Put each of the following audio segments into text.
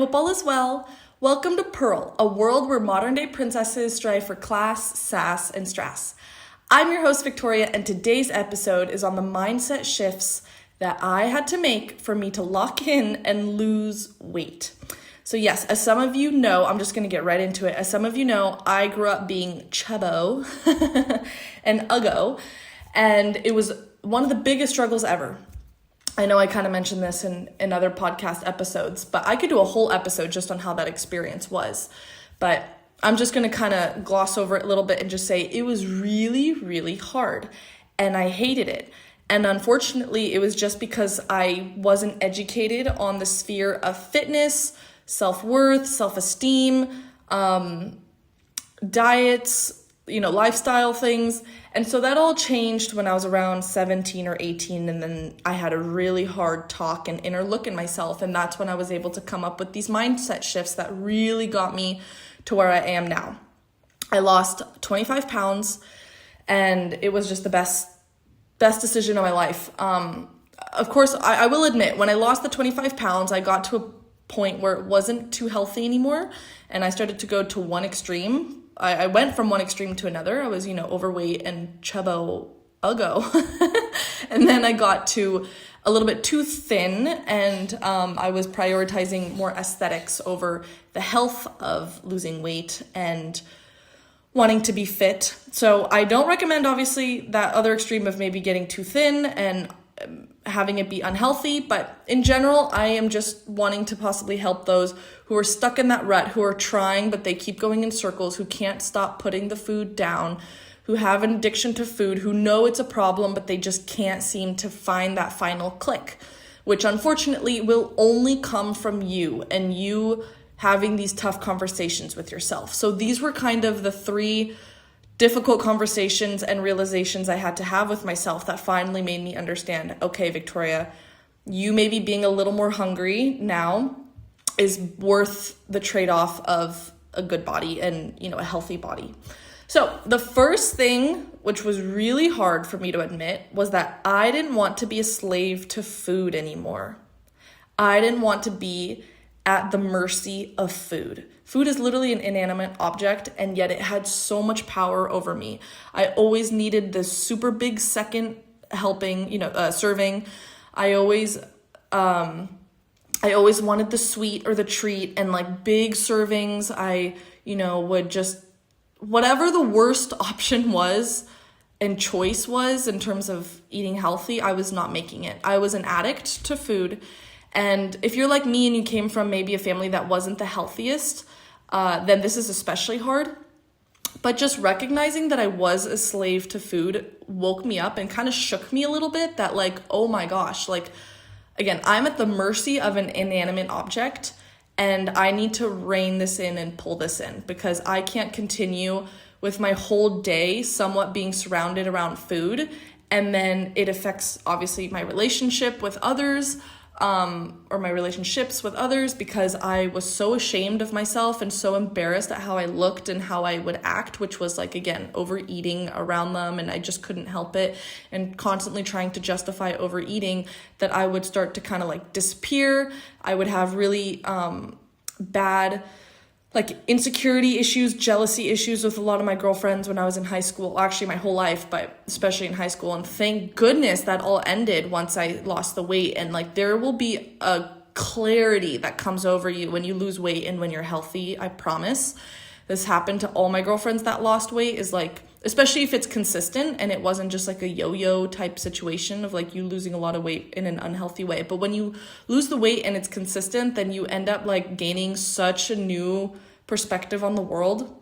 hope all is well. Welcome to Pearl, a world where modern-day princesses strive for class, sass, and strass. I'm your host, Victoria, and today's episode is on the mindset shifts that I had to make for me to lock in and lose weight. So yes, as some of you know, I'm just going to get right into it. As some of you know, I grew up being chubbo and uggo, and it was one of the biggest struggles ever. I know I kind of mentioned this in other podcast episodes, but I could do a whole episode just on how that experience was. But I'm just going to kind of gloss over it a little bit and just say it was really, really hard, and I hated it. And unfortunately, it was just because I wasn't educated on the sphere of fitness, self-worth, self-esteem, diets, lifestyle things. And so that all changed when I was around 17 or 18. And then I had a really hard talk and inner look in myself. And that's when I was able to come up with these mindset shifts that really got me to where I am now. I lost 25 pounds and it was just the best decision of my life. Of course, I will admit, when I lost the 25 pounds, I got to a point where it wasn't too healthy anymore. And I started to go to one extreme. I went from one extreme to another. I was, overweight and chubbo uggo. And then I got to a little bit too thin, and I was prioritizing more aesthetics over the health of losing weight and wanting to be fit. So I don't recommend, obviously, that other extreme of maybe getting too thin and having it be unhealthy, but in general, I am just wanting to possibly help those who are stuck in that rut, who are trying, but they keep going in circles, who can't stop putting the food down, who have an addiction to food, who know it's a problem, but they just can't seem to find that final click, which unfortunately will only come from you and you having these tough conversations with yourself. So these were kind of the three difficult conversations and realizations I had to have with myself that finally made me understand, okay, Victoria, you maybe being a little more hungry now is worth the trade-off of a good body and, a healthy body. So the first thing, which was really hard for me to admit, was that I didn't want to be a slave to food anymore. I didn't want to be at the mercy of food. Food is literally an inanimate object, and yet it had so much power over me. I always needed this super big second helping, serving. I always wanted the sweet or the treat and like big servings. I, would just, whatever the worst option was and choice was in terms of eating healthy, I was not making it. I was an addict to food. And if you're like me and you came from maybe a family that wasn't the healthiest, then this is especially hard. But just recognizing that I was a slave to food woke me up and kind of shook me a little bit that like, oh my gosh, like, again, I'm at the mercy of an inanimate object and I need to rein this in and pull this in because I can't continue with my whole day somewhat being surrounded around food. And then it affects obviously my relationship with others, or my relationships with others, because I was so ashamed of myself and so embarrassed at how I looked and how I would act, which was like, again, overeating around them, and I just couldn't help it, and constantly trying to justify overeating, that I would start to kind of like disappear. I would have really bad like insecurity issues, jealousy issues with a lot of my girlfriends when I was in high school, actually my whole life, but especially in high school. And thank goodness that all ended once I lost the weight. And like, there will be a clarity that comes over you when you lose weight and when you're healthy. I promise. This happened to all my girlfriends that lost weight, is like, especially if it's consistent and it wasn't just like a yo-yo type situation of like you losing a lot of weight in an unhealthy way. But when you lose the weight and it's consistent, then you end up like gaining such a new perspective on the world.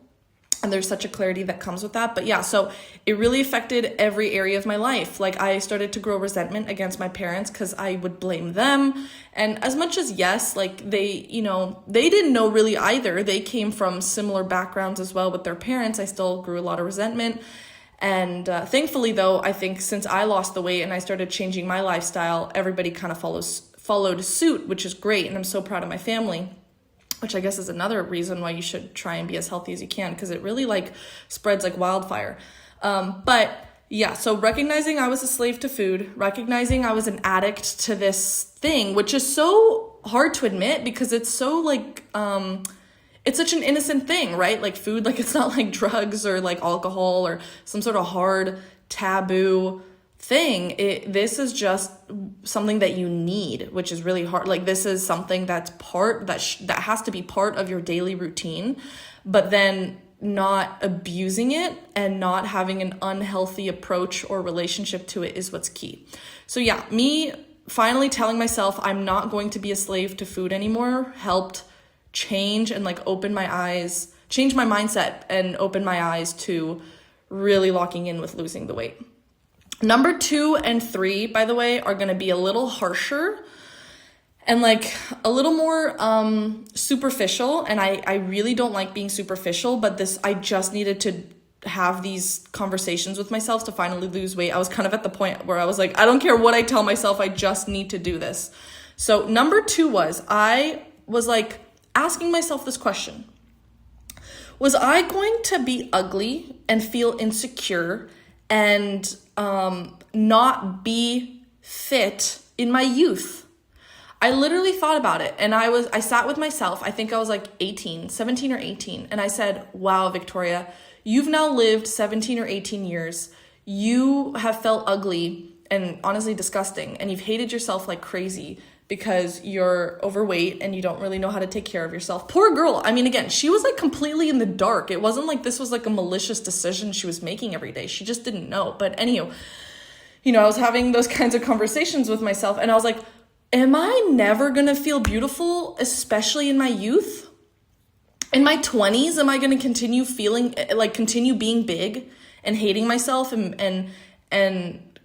And there's such a clarity that comes with that. But yeah, so it really affected every area of my life. Like I started to grow resentment against my parents because I would blame them. And as much as yes, like they didn't know really either. They came from similar backgrounds as well with their parents. I still grew a lot of resentment. And thankfully though, I think since I lost the weight and I started changing my lifestyle, everybody kind of followed suit, which is great. And I'm so proud of my family, which I guess is another reason why you should try and be as healthy as you can, because it really like spreads like wildfire. But Yeah, so recognizing I was a slave to food, recognizing I was an addict to this thing, which is so hard to admit because it's so like it's such an innocent thing, right? Like food, like it's not like drugs or like alcohol or some sort of hard taboo thing. This is just something that you need, which is really hard. Like this is something that's that has to be part of your daily routine, but then not abusing it and not having an unhealthy approach or relationship to it is what's key. So yeah, me finally telling myself I'm not going to be a slave to food anymore helped change and like open my eyes, change my mindset and open my eyes to really locking in with losing the weight. Number 2 and 3, by the way, are going to be a little harsher and like a little more superficial. And I really don't like being superficial, but I just needed to have these conversations with myself to finally lose weight. I was kind of at the point where I was like, I don't care what I tell myself, I just need to do this. So number 2 I was like asking myself this question. Was I going to be ugly and feel insecure and not be fit in my youth? I literally thought about it and I sat with myself. I think I was like 17 or 18. And I said, wow, Victoria, you've now lived 17 or 18 years. You have felt ugly and honestly disgusting. And you've hated yourself like crazy because you're overweight and you don't really know how to take care of yourself. Poor girl. I mean, again, she was like completely in the dark. It wasn't like this was like a malicious decision she was making every day. She just didn't know. But anywho, I was having those kinds of conversations with myself and I was like, am I never going to feel beautiful, especially in my youth? In my 20s, am I going to continue being big and hating myself and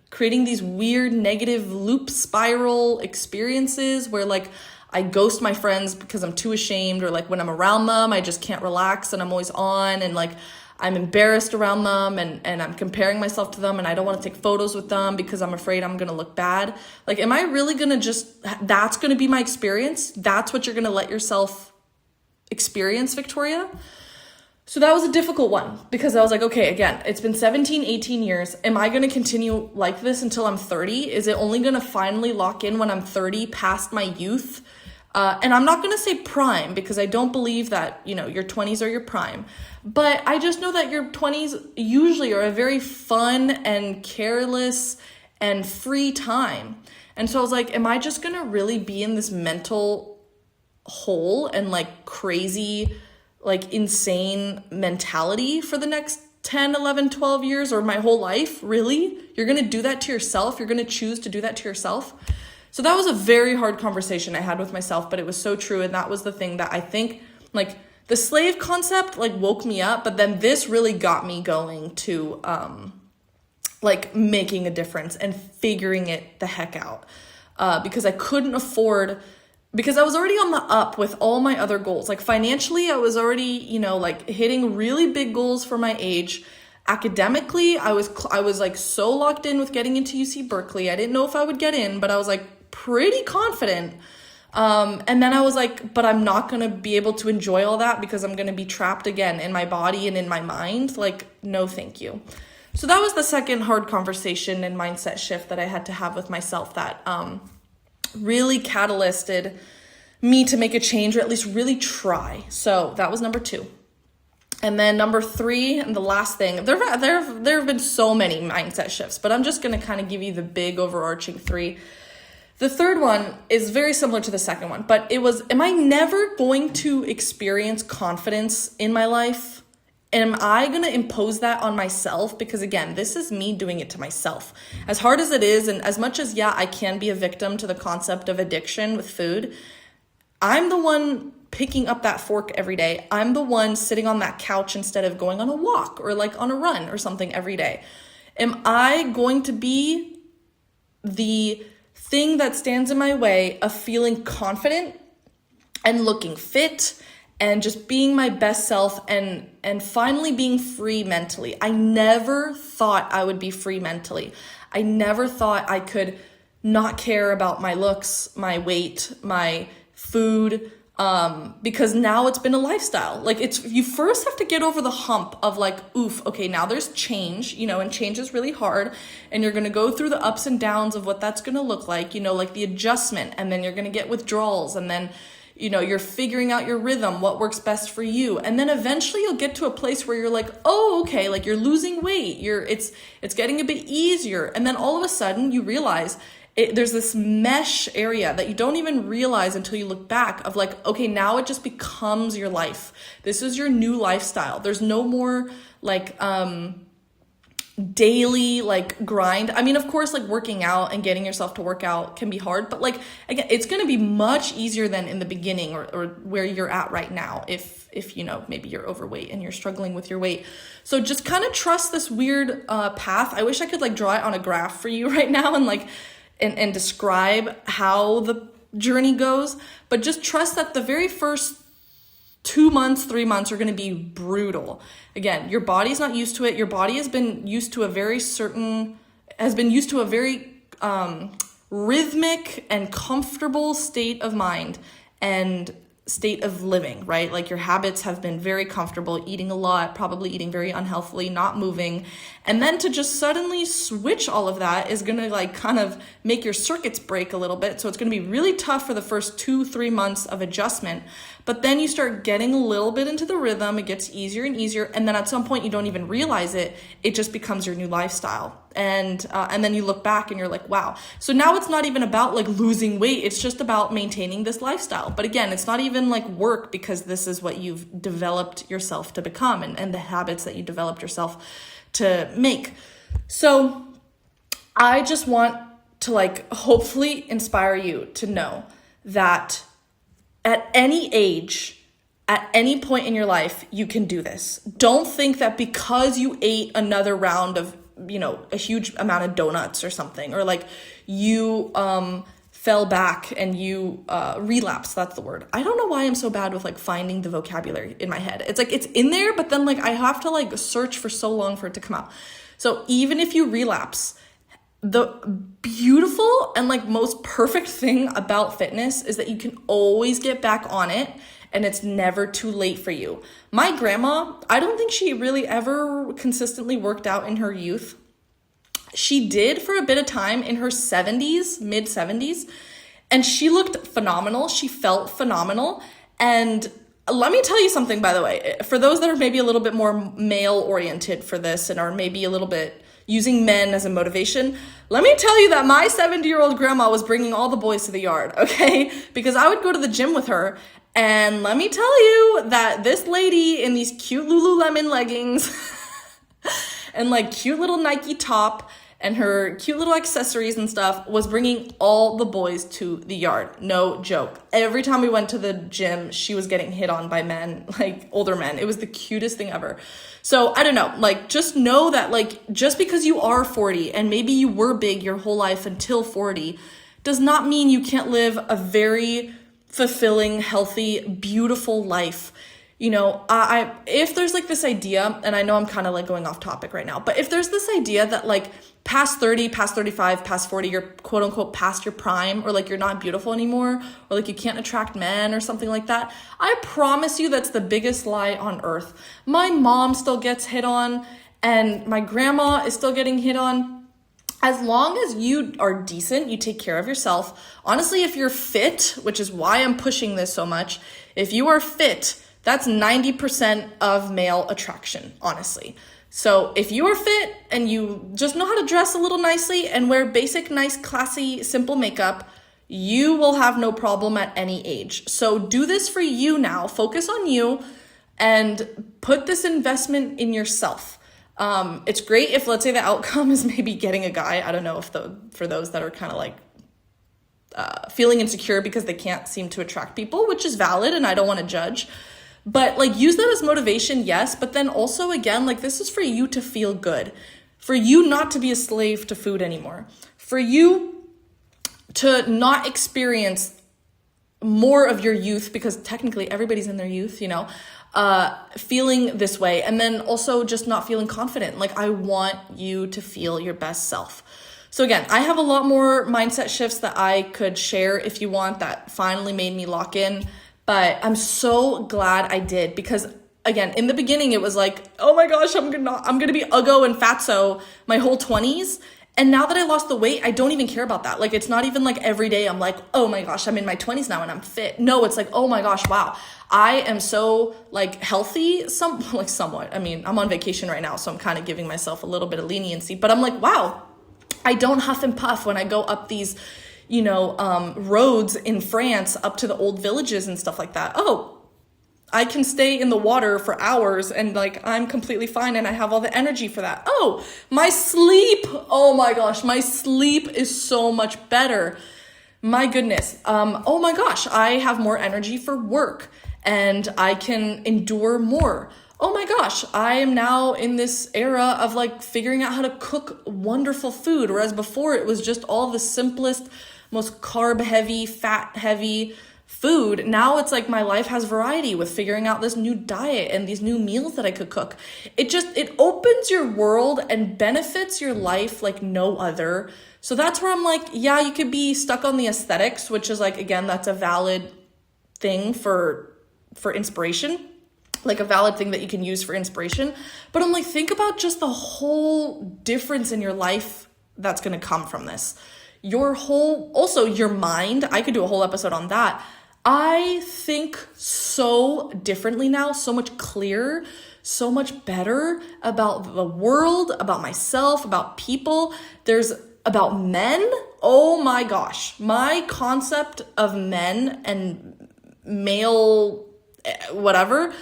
creating these weird negative loop spiral experiences where like I ghost my friends because I'm too ashamed, or like when I'm around them, I just can't relax and I'm always on and like I'm embarrassed around them and I'm comparing myself to them and I don't want to take photos with them because I'm afraid I'm going to look bad. Like, am I really going to that's going to be my experience? That's what you're going to let yourself experience, Victoria? So that was a difficult one because I was like, okay, again, it's been 17, 18 years. Am I going to continue like this until I'm 30? Is it only going to finally lock in when I'm 30 past my youth? And I'm not going to say prime because I don't believe that, your 20s are your prime. But I just know that your 20s usually are a very fun and careless and free time. And so I was like, am I just going to really be in this mental hole and like crazy, like insane mentality for the next 10, 11, 12 years or my whole life? Really? You're going to do that to yourself? You're going to choose to do that to yourself? So that was a very hard conversation I had with myself, but it was so true. And that was the thing that I think like the slave concept like woke me up, but then this really got me going to like making a difference and figuring it the heck out. Because I couldn't afford, because I was already on the up with all my other goals. Like financially, I was already, like hitting really big goals for my age. Academically, I was like so locked in with getting into UC Berkeley. I didn't know if I would get in, but I was like pretty confident. And then I was like, but I'm not going to be able to enjoy all that because I'm going to be trapped again in my body and in my mind. Like, no, thank you. So that was the second hard conversation and mindset shift that I had to have with myself that really catalyzed me to make a change, or at least really try. So that was number 2. And then number 3, and the last thing, there have been so many mindset shifts, but I'm just going to kind of give you the big overarching 3. The third one is very similar to the second one, but it was, am I never going to experience confidence in my life? Am I going to impose that on myself? Because again, this is me doing it to myself. As hard as it is, and as much as, I can be a victim to the concept of addiction with food, I'm the one picking up that fork every day. I'm the one sitting on that couch instead of going on a walk or like on a run or something every day. Am I going to be the thing that stands in my way of feeling confident and looking fit and just being my best self and finally being free mentally? I never thought I would be free mentally. I never thought I could not care about my looks, my weight, my food, because now it's been a lifestyle. Like you first have to get over the hump of like, oof, okay, now there's change, and change is really hard, and you're going to go through the ups and downs of what that's going to look like, like the adjustment, and then you're going to get withdrawals, and then you're figuring out your rhythm, what works best for you. And then eventually you'll get to a place where you're like, oh, okay, like you're losing weight. It's getting a bit easier. And then all of a sudden you realize there's this mesh area that you don't even realize until you look back of like, okay, now it just becomes your life. This is your new lifestyle. There's no more like, daily like grind. I mean, of course, like working out and getting yourself to work out can be hard, but like again, it's going to be much easier than in the beginning or where you're at right now if maybe you're overweight and you're struggling with your weight. So just kind of trust this weird path. I wish I could like draw it on a graph for you right now and like and describe how the journey goes, but just trust that the very first 2 months, 3 months are going to be brutal. Again, your body's not used to it. Your body has been used to a very rhythmic and comfortable state of mind and state of living, right? Like your habits have been very comfortable, eating a lot, probably eating very unhealthily, not moving. And then to just suddenly switch all of that is going to like kind of make your circuits break a little bit. So it's going to be really tough for the first 2-3 months of adjustment. But then you start getting a little bit into the rhythm. It gets easier and easier. And then at some point you don't even realize it. It just becomes your new lifestyle. And then you look back and you're like, wow. So now it's not even about like losing weight. It's just about maintaining this lifestyle. But again, it's not even like work because this is what you've developed yourself to become and the habits that you developed yourself to make. So I just want to like hopefully inspire you to know that at any age, at any point in your life, you can do this. Don't think that because you ate another round of, a huge amount of donuts or something, or like you fell back and you relapsed, that's the word. I don't know why I'm so bad with like finding the vocabulary in my head. It's like it's in there, but then like I have to like search for so long for it to come out. So even if you relapse, the beautiful and like most perfect thing about fitness is that you can always get back on it and it's never too late for you. My grandma, I don't think she really ever consistently worked out in her youth. She did for a bit of time in her 70s, mid 70s, and she looked phenomenal. She felt phenomenal. And let me tell you something, by the way, for those that are maybe a little bit more male oriented for this and are maybe a little bit using men as a motivation, let me tell you that my 70-year-old grandma was bringing all the boys to the yard, okay? Because I would go to the gym with her, and let me tell you that this lady in these cute Lululemon leggings and like cute little Nike top and her cute little accessories and stuff was bringing all the boys to the yard. No joke. Every time we went to the gym, she was getting hit on by men, like older men. It was the cutest thing ever. So I don't know, like just know that like just because you are 40 and maybe you were big your whole life until 40 does not mean you can't live a very fulfilling, healthy, beautiful life. If there's like this idea, and I know I'm kind of like going off topic right now, but if there's this idea that like past 30, past 35, past 40, you're quote unquote past your prime, or like you're not beautiful anymore, or like you can't attract men or something like that, I promise you that's the biggest lie on earth. My mom still gets hit on, and my grandma is still getting hit on. As long as you are decent, you take care of yourself. Honestly, if you're fit, which is why I'm pushing this so much, if you are fit, that's 90% of male attraction, honestly. So if you are fit and you just know how to dress a little nicely and wear basic, nice, classy, simple makeup, you will have no problem at any age. So do this for you now. Focus on you and put this investment in yourself. It's great if, let's say, the outcome is maybe getting a guy. I don't know if for those that are kind of like feeling insecure because they can't seem to attract people, which is valid and I don't want to judge. But like use that as motivation, yes. But then also again, like this is for you to feel good, for you not to be a slave to food anymore, for you to not experience more of your youth, because technically everybody's in their youth, feeling this way. And then also just not feeling confident. Like I want you to feel your best self. So again, I have a lot more mindset shifts that I could share if you want that finally made me lock in. But I'm so glad I did, because again, in the beginning, it was like, oh my gosh, I'm gonna be uggo and fatso my whole 20s. And now that I lost the weight, I don't even care about that. Like, it's not even like every day I'm like, oh my gosh, I'm in my 20s now and I'm fit. No, it's like, oh my gosh, wow, I am so like healthy, somewhat. I mean, I'm on vacation right now, so I'm kind of giving myself a little bit of leniency, but I'm like, wow, I don't huff and puff when I go up these, roads in France up to the old villages and stuff like that. Oh, I can stay in the water for hours and like I'm completely fine and I have all the energy for that. Oh, my sleep. Oh my gosh, my sleep is so much better. My goodness. Oh my gosh, I have more energy for work and I can endure more. Oh my gosh, I am now in this era of like figuring out how to cook wonderful food, whereas before it was just all the simplest, most carb heavy, fat heavy food. Now it's like my life has variety with figuring out this new diet and these new meals that I could cook. It opens your world and benefits your life like no other. So that's where I'm like, yeah, you could be stuck on the aesthetics, which is like, again, that's a valid thing for inspiration, like a valid thing that you can use for inspiration. But I'm like, think about just the whole difference in your life that's going to come from this. Also your mind, I could do a whole episode on that. I think so differently now, so much clearer, so much better about the world, about myself, about people. About men. Oh my gosh. My concept of men and male whatever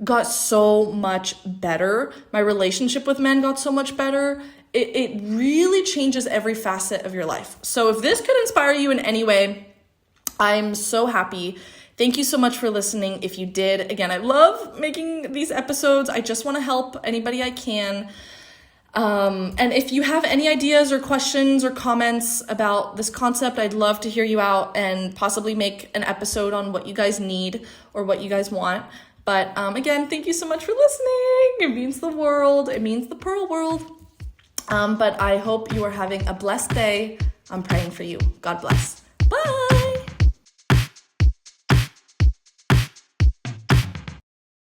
got so much better. My relationship with men got so much better. It really changes every facet of your life. So if this could inspire you in any way, I'm so happy. Thank you so much for listening. If you did, again, I love making these episodes. I just want to help anybody I can. And if you have any ideas or questions or comments about this concept, I'd love to hear you out and possibly make an episode on what you guys need or what you guys want. But again, thank you so much for listening. It means the world. It means the Pearl world. But I hope you are having a blessed day. I'm praying for you. God bless. Bye.